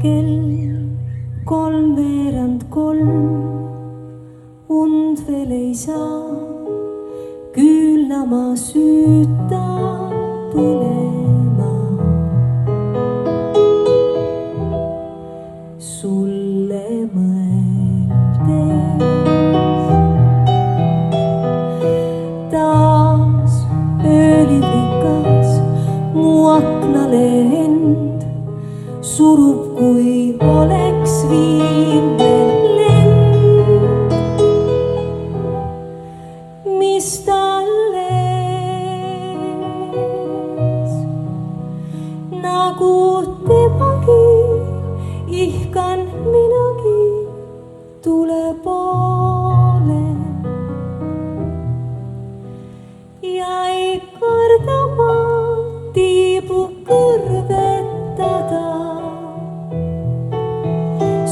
kell 3:03, und veel ei saa, küünlama süüta põlema. Sulle mõeldes taas öölibrikas mu aknalehend surub, kui oleks viimne lend, mis talles nagu temagi ihkan minagi tule poole ja ei karda ma tiibu kõrvetada.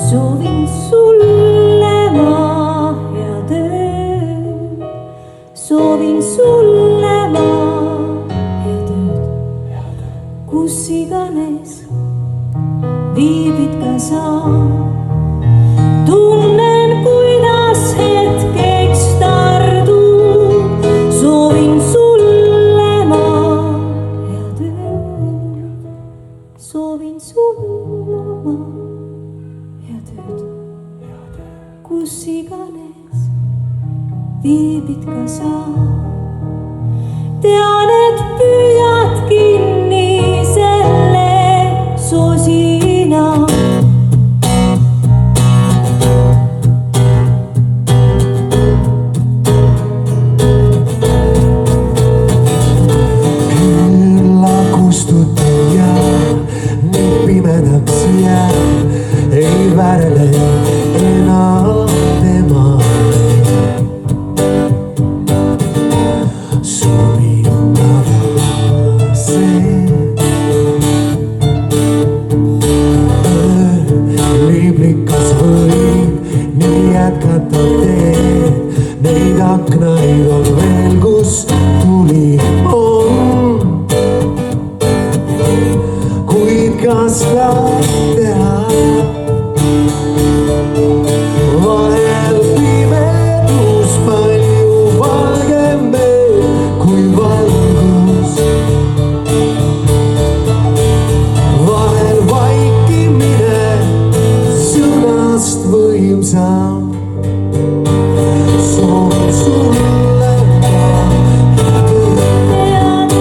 Soovin sulle ma head ööd, soovin sulle ma head ööd, kus iganes viibid ka sa. Tunnen, kuidas hetkeks tardub, soovin sulle ma head ööd, soovin sulle ma head ööd, kus iganes viibid ka sa. Tean, et püüad kinni selle soosina. Külla kustutab ja nii pimedaks jääb, ei värele enam tema. Liblikas võib nii jätkata teed, neid aknaid on veel, kus tuli on. Kuid kas saab teha vahel pimedus palju valgem veel kui valgus, vahel vaikimine sõnast võimsam. Soovin sulle ma head ööd,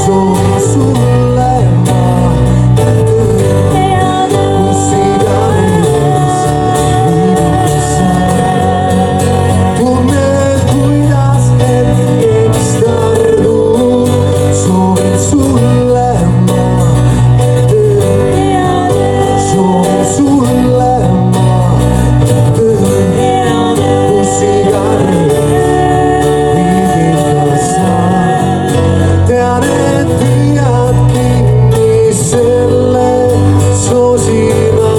soovin sulle ma head ööd, kus iganes viibid sa. Tunnen, kuidas hetkeks tardub, soovin sulle ma head ööd, soovin sulle ma head ööd, kus iganes viibid ka sa. Tean, et püüad kinni selle soosina.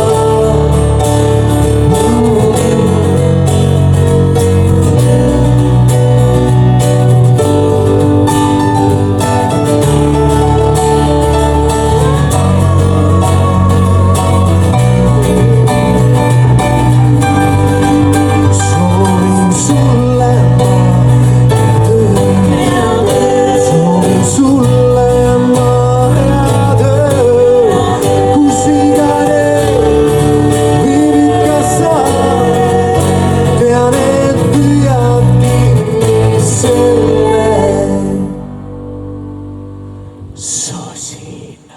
Soovin sulle ma head ööd, soovin sulle ma head ööd, kus iganes viibid ka sa. Tean, et püüad kinni selle soosina.